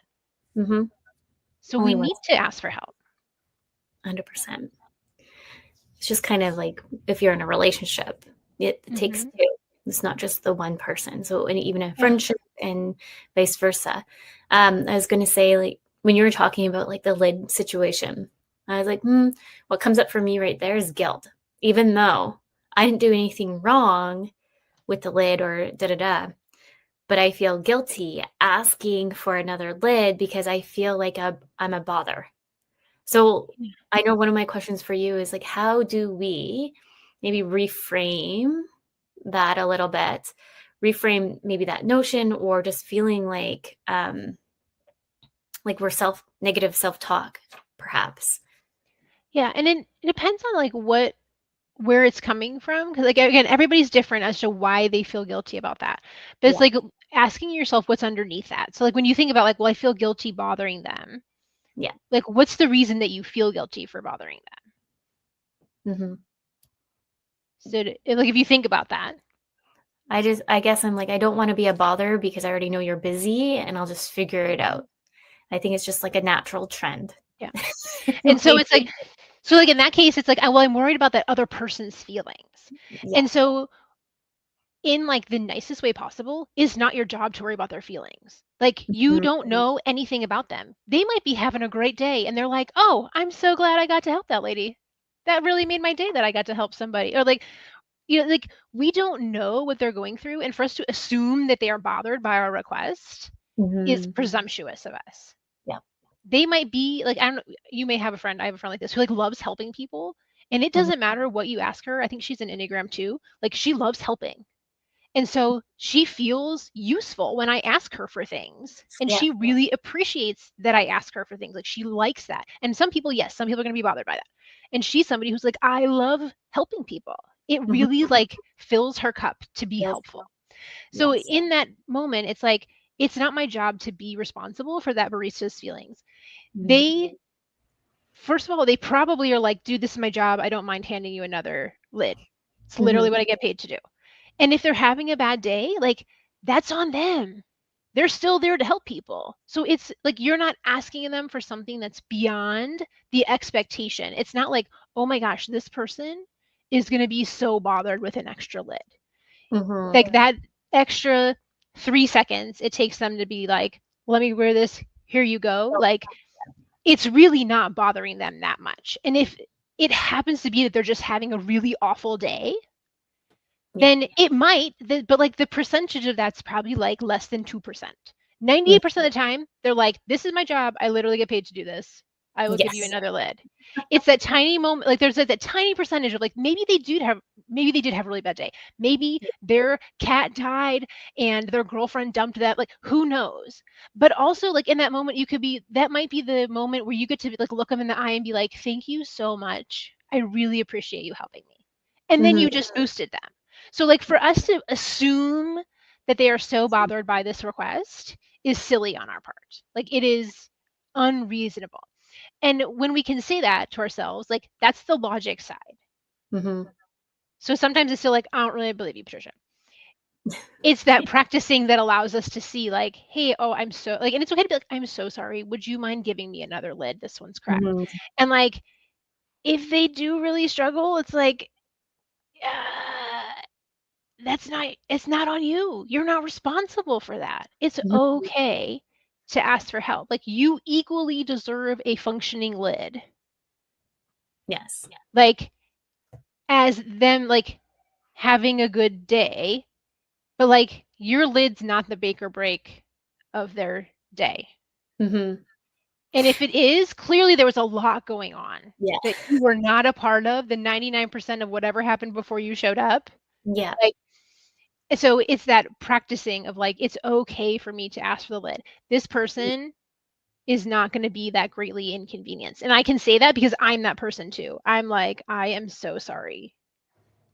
So we need to ask for help. 100%. It's just kind of like if you're in a relationship, it takes two. It's not just the one person. So even a friendship and vice versa. I was going to say, like, when you were talking about like the lid situation, I was like, what comes up for me right there is guilt. Even though I didn't do anything wrong with the lid or but I feel guilty asking for another lid because I feel like I'm a bother. So I know one of my questions for you is like, how do we maybe reframe that a little bit, reframe maybe that notion or just feeling like we're negative self-talk perhaps. Yeah. And it depends on like where it's coming from. Cause like, again, everybody's different as to why they feel guilty about that. But it's like asking yourself what's underneath that. So like when you think about like, well, I feel guilty bothering them. Yeah. Like what's the reason that you feel guilty for bothering them? So like if you think about that. I guess I'm like, I don't want to be a bother because I already know you're busy and I'll just figure it out. I think it's just like a natural trend. Yeah. And so it's like, so like in that case, it's like, well, I'm worried about that other person's feelings. Yeah. And so in like the nicest way possible, it's not your job to worry about their feelings. Like you don't know anything about them. They might be having a great day and they're like, oh, I'm so glad I got to help that lady. That really made my day that I got to help somebody. Or like, like we don't know what they're going through. And for us to assume that they are bothered by our request is presumptuous of us. Yeah. They might be like, I don't know, you may have a friend, I have a friend like this who like loves helping people. And it doesn't matter what you ask her. I think she's an Enneagram too. Like she loves helping. And so she feels useful when I ask her for things. And she really appreciates that I ask her for things. Like she likes that. And some people, yes, some people are going to be bothered by that. And she's somebody who's like, I love helping people. It really like fills her cup to be helpful. So in that moment, it's like, it's not my job to be responsible for that barista's feelings. First of all, they probably are like, dude, this is my job. I don't mind handing you another lid. It's literally what I get paid to do. And if they're having a bad day, like that's on them. They're still there to help people. So it's like, you're not asking them for something that's beyond the expectation. It's not like, oh my gosh, this person is going to be so bothered with an extra lid. Like that extra 3 seconds it takes them to be like, let me wear this. Here you go. Like it's really not bothering them that much. And if it happens to be that they're just having a really awful day, then it might, but like the percentage of that's probably like less than 2%. 98% of the time, they're like, this is my job. I literally get paid to do this. I will give you another lid. It's that tiny moment, like there's that tiny percentage of like, maybe they did have a really bad day. Maybe their cat died and their girlfriend dumped that, like, who knows? But also like in that moment, that might be the moment where you get to like look them in the eye and be like, thank you so much. I really appreciate you helping me. And then you just boosted them. So like for us to assume that they are so bothered by this request is silly on our part. Like it is unreasonable. And when we can say that to ourselves, like that's the logic side. So sometimes it's still like, I don't really believe you, Patricia. It's that practicing that allows us to see like, hey, I'm so like, and it's okay to be like, I'm so sorry. Would you mind giving me another lid? This one's cracked. And like, if they do really struggle, it's like, it's not on you. You're not responsible for that. It's okay to ask for help. Like you equally deserve a functioning lid. Yes. Like as them like having a good day, but like your lid's not the make or break of their day. And if it is, clearly there was a lot going on that you were not a part of, the 99% of whatever happened before you showed up. Yeah. Like, so it's that practicing of like, it's okay for me to ask for the lid. This person is not going to be that greatly inconvenienced. And I can say that because I'm that person too. I'm like, I am so sorry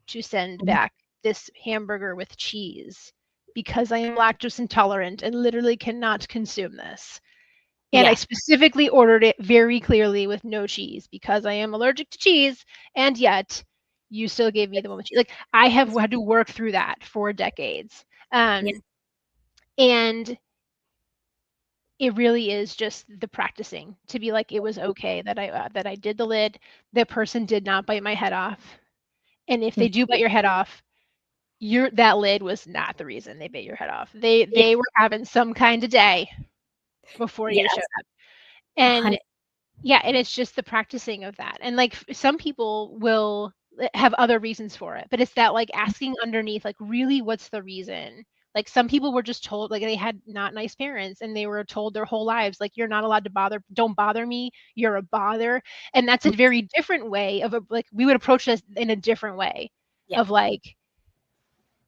to send back this hamburger with cheese because I am lactose intolerant and literally cannot consume this. And I specifically ordered it very clearly with no cheese because I am allergic to cheese. And yet you still gave me the one with cheese. Like I have had to work through that for decades. And it really is just the practicing to be like, it was okay that I did the lid. The person did not bite my head off. And if they do bite your head off, that lid was not the reason they bit your head off. They were having some kind of day before you showed up. And and it's just the practicing of that. And like some people will have other reasons for it, but it's that like asking underneath, like really what's the reason? Like some people were just told, like they had not nice parents and they were told their whole lives, like, you're not allowed to bother, don't bother me, you're a bother. And that's a very different way of like, we would approach this in a different way of like,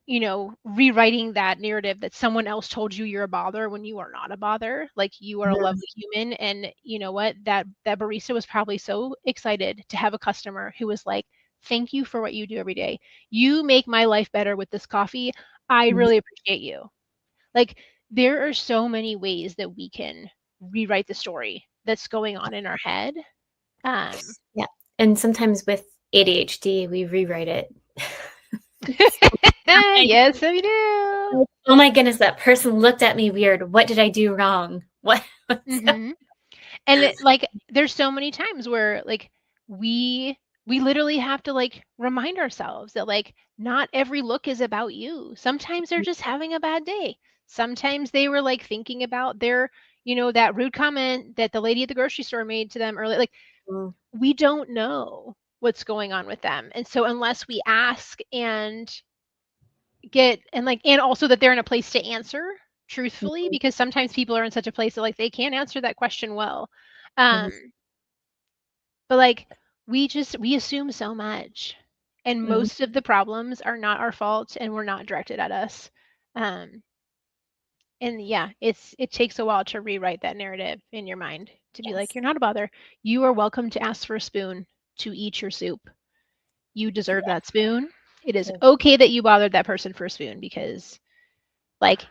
you know, rewriting that narrative that someone else told you you're a bother when you are not a bother. Like you are a lovely human. And you know what, that barista was probably so excited to have a customer who was like, thank you for what you do every day. You make my life better with this coffee. I really appreciate you. Like there are so many ways that we can rewrite the story that's going on in our head. And sometimes with ADHD, we rewrite it. Yes, we do. Oh my goodness, that person looked at me weird. What did I do wrong? What? And like, there's so many times where like we literally have to like remind ourselves that like not every look is about you. Sometimes they're just having a bad day. Sometimes they were like thinking about their, you know, that rude comment that the lady at the grocery store made to them earlier. Like we don't know what's going on with them. And so unless we ask and also that they're in a place to answer truthfully, because sometimes people are in such a place that like they can't answer that question well. But like we assume so much, and most of the problems are not our fault and were not directed at us. And it takes a while to rewrite that narrative in your mind to be like, you're not a bother. You are welcome to ask for a spoon to eat your soup. You deserve that spoon. It is okay that you bothered that person for a spoon because, like,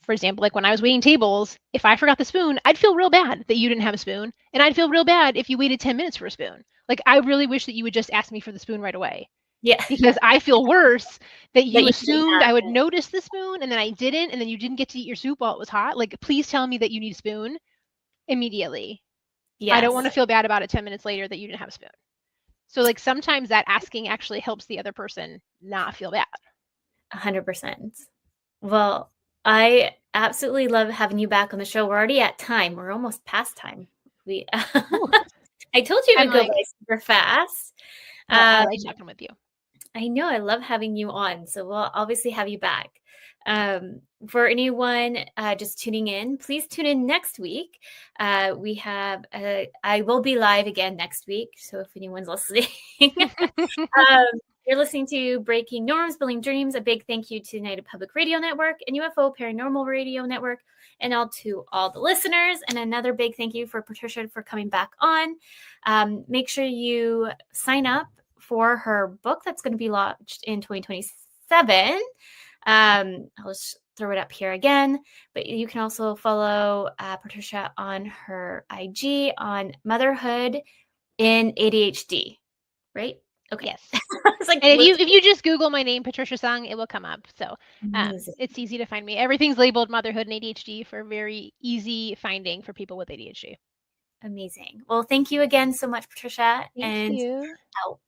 for example, like when I was waiting tables, if I forgot the spoon, I'd feel real bad that you didn't have a spoon. And I'd feel real bad if you waited 10 minutes for a spoon. Like, I really wish that you would just ask me for the spoon right away. Yeah. Because I feel worse that you assumed I would notice the spoon and then I didn't, and then you didn't get to eat your soup while it was hot. Like, please tell me that you need a spoon immediately. Yes. I don't want to feel bad about it 10 minutes later that you didn't have a spoon. So like sometimes that asking actually helps the other person not feel bad. 100%. Well, I absolutely love having you back on the show. We're already at time. We're almost past time. I told you it would go by super fast. I like talking with you. I know. I love having you on. So we'll obviously have you back. For anyone just tuning in, please tune in next week. I will be live again next week. So if anyone's listening, you're listening to Breaking Norms, Building Dreams. A big thank you to United Public Radio Network and UFO Paranormal Radio Network, and to all the listeners. And another big thank you for Patricia for coming back on. Make sure you sign up for her book that's going to be launched in 2027. I'll just throw it up here again, but you can also follow Patricia on her IG on Motherhood in ADHD, right? Okay. Yes. It's like, and if you just Google my name, Patricia Sung, it will come up. So amazing. It's easy to find me. Everything's labeled Motherhood and ADHD for very easy finding for people with ADHD. Amazing. Well, thank you again so much, Patricia. Thank you.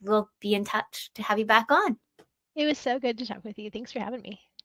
We'll be in touch to have you back on. It was so good to talk with you. Thanks for having me.